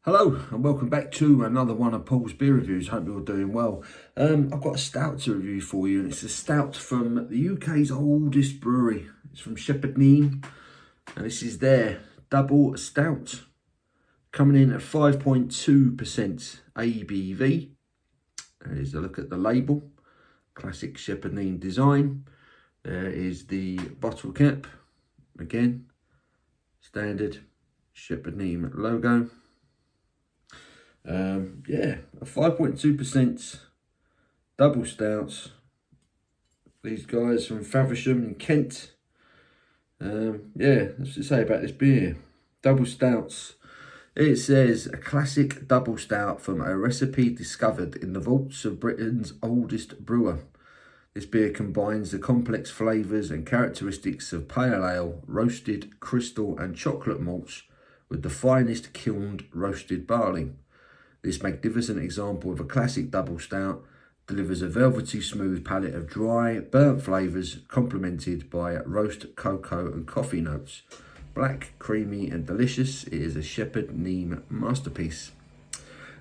Hello and welcome back to another one of Paul's beer reviews. Hope you're doing well. I've got a stout to review for you, and it's a stout from the UK's oldest brewery. It's from Neame, and this is their double stout, coming in at 5.2% ABV. Here's a look at the label. Classic Neame design. There is the bottle cap. Again, standard Neame logo. Yeah, a 5.2% double stout. These guys from Faversham in Kent. Yeah, what's to say about this beer? Double stouts. It says a classic double stout from a recipe discovered in the vaults of Britain's oldest brewer. This beer combines the complex flavours and characteristics of pale ale, roasted, crystal and chocolate malts with the finest kilned roasted barley. This magnificent example of a classic double stout delivers a velvety smooth palette of dry, burnt flavours complemented by roast cocoa and coffee notes. Black, creamy and delicious, it is a Neame masterpiece.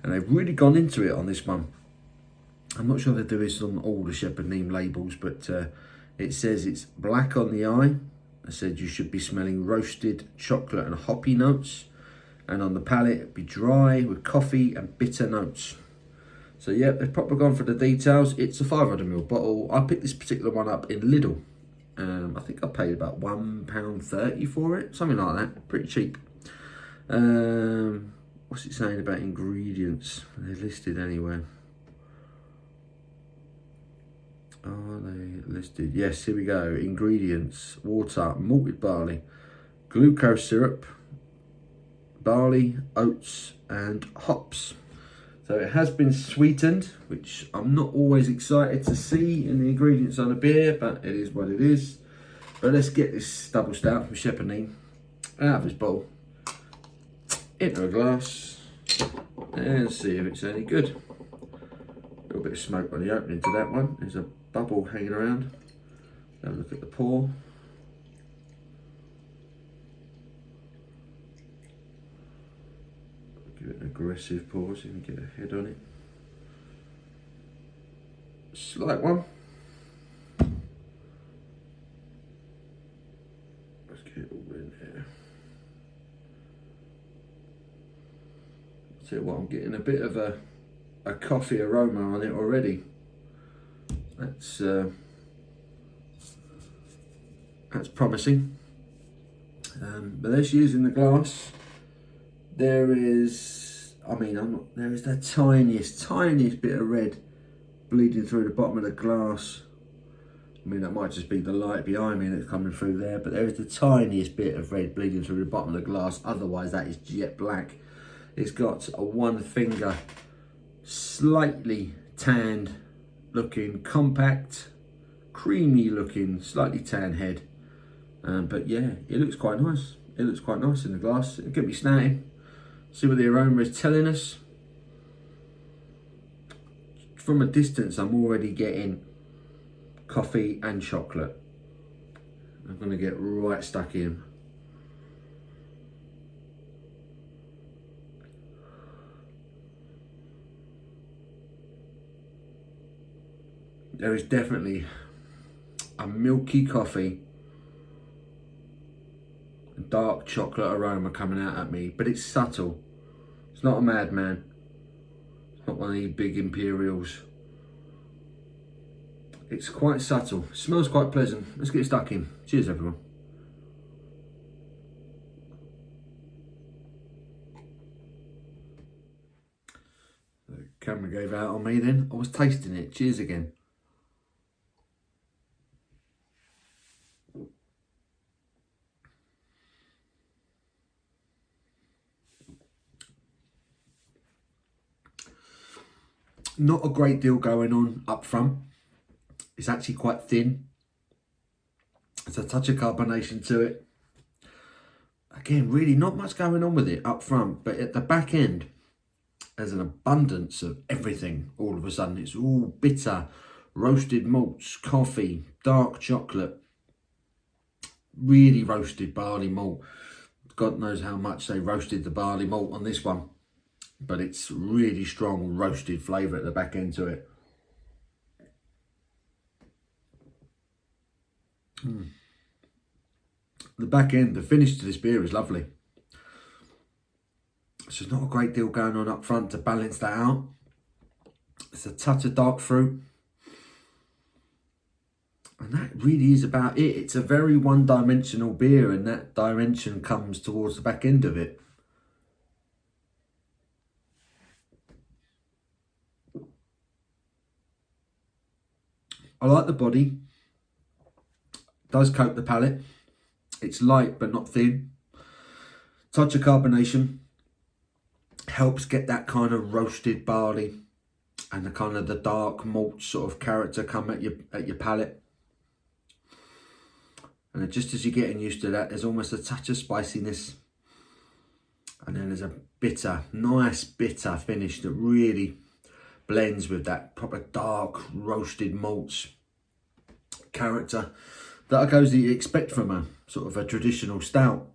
And they've really gone into it on this one. I'm not sure they do this on all the Neame labels, but it says it's black on the eye. I said you should be smelling roasted chocolate and hoppy notes. And on the palate, it'd be dry with coffee and bitter notes. So yeah, they've probably gone for the details. It's a 500ml bottle. I picked this particular one up in Lidl. I think I paid about £1.30 for it, something like that. Pretty cheap. What's it saying about ingredients? They're listed anywhere. Are they listed? Yes, here we go. Ingredients: water, malted barley, glucose syrup, barley, oats and hops. So it has been sweetened, which I'm not always excited to see in the ingredients on a beer, but it is what it is. But let's get this double stout from Neame out of this bowl, into a glass, and see if it's any good. A little bit of smoke on the opening to that one. There's a bubble hanging around. Have a look at the pour. Give it an aggressive pour so you can get a head on it. Slight one. Let's get it all in there. Tell you what, I'm getting a bit of a coffee aroma on it already. That's promising. But let's use in the glass. There is, there is the tiniest bit of red bleeding through the bottom of the glass. I mean, that might just be the light behind me that's coming through there, but there is the tiniest bit of red bleeding through the bottom of the glass. Otherwise, that is jet black. It's got a one finger, slightly tanned looking, compact, creamy looking, slightly tan head. But yeah, it looks quite nice. It looks quite nice in the glass. It'll get me snatting. See what the aroma is telling us. From a distance, I'm already getting coffee and chocolate. I'm going to get right stuck in. There is definitely a milky coffee, dark chocolate aroma coming out at me, but it's subtle. It's not a madman. It's not one of these big imperials. It's quite subtle. It smells quite pleasant. Let's get stuck in. Cheers, everyone. The camera gave out on me then. I was tasting it. Cheers again. Not a great deal going on up front. It's actually quite thin. There's a touch of carbonation to it. Again, really not much going on with it up front, but at the back end, there's an abundance of everything all of a sudden. It's all bitter, roasted malts, coffee, dark chocolate, really roasted barley malt. God knows how much they roasted the barley malt on this one. but it's really strong roasted flavour at the back end to it. The back end, the finish to this beer is lovely. So there's not a great deal going on up front to balance that out. It's a touch of dark fruit. And that really is about it. It's a very one-dimensional beer, and that dimension comes towards the back end of it. I like the body. Does coat the palate. It's light but not thin. Touch of carbonation. Helps get that kind of roasted barley and the kind of the dark malt sort of character come at your palate. And just as you're getting used to that, there's almost a touch of spiciness. And then there's a bitter, nice bitter finish that really blends with that proper dark roasted malts character that I suppose that you expect from a sort of a traditional stout.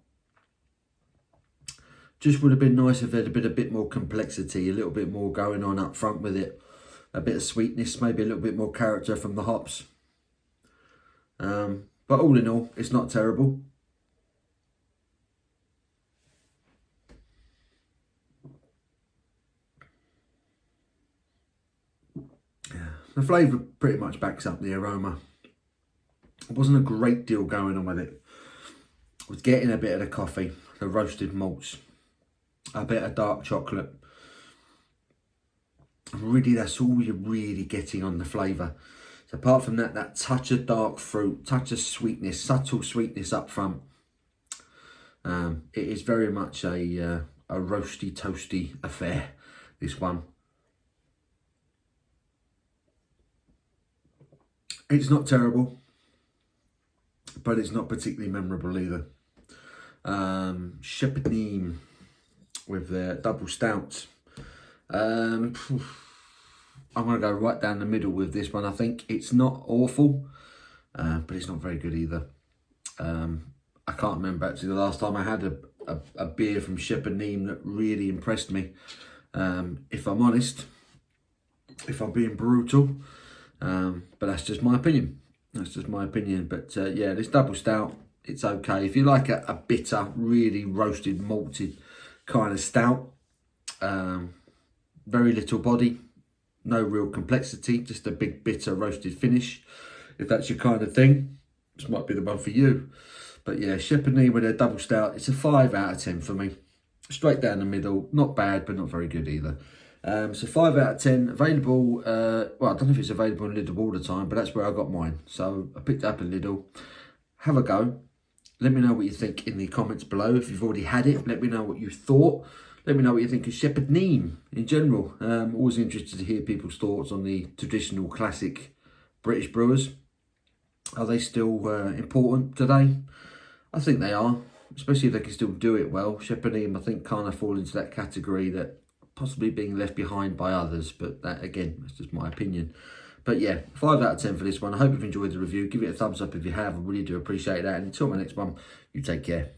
Just would have been nice if there had been a bit more complexity, a little bit more going on up front with it. A bit of sweetness, maybe a little bit more character from the hops. But all in all, it's not terrible. The flavour pretty much backs up the aroma. There wasn't a great deal going on with it. I was getting a bit of the coffee, the roasted malts, a bit of dark chocolate. Really, that's all you're really getting on the flavour. So apart from that, that touch of dark fruit, touch of sweetness, subtle sweetness up front. It is very much a roasty, toasty affair, this one. It's not terrible, but it's not particularly memorable either. Shepherd Neame with their double stout. I'm going to go right down the middle with this one. I think it's not awful, but it's not very good either. I can't remember actually the last time I had a beer from Shepherd Neame that really impressed me. If I'm honest, if I'm being brutal, but that's just my opinion. That's just my opinion. But yeah, this double stout, it's okay. If you like a bitter, really roasted, malted kind of stout, very little body, no real complexity, just a big bitter roasted finish. If that's your kind of thing, this might be the one for you. But yeah, Shepherd Neame with their double stout, it's a 5 out of 10 for me. Straight down the middle, not bad, but not very good either. So 5 out of 10, available, well, I don't know if it's available in Lidl all the time, but that's where I got mine. So I picked it up in Lidl. Have a go. Let me know what you think in the comments below. If you've already had it, let me know what you thought. Let me know what you think of Shepherd Neame in general. Always interested to hear people's thoughts on the traditional classic British brewers. Are they still important today? I think they are, especially if they can still do it well. Shepherd Neame, I think, kind of fall into that category that possibly being left behind by others, but that, again, that's just my opinion. But yeah, 5 out of 10 for this one. I hope you've enjoyed the review. Give it a thumbs up if you have. I really do appreciate that. And until my next one, you take care.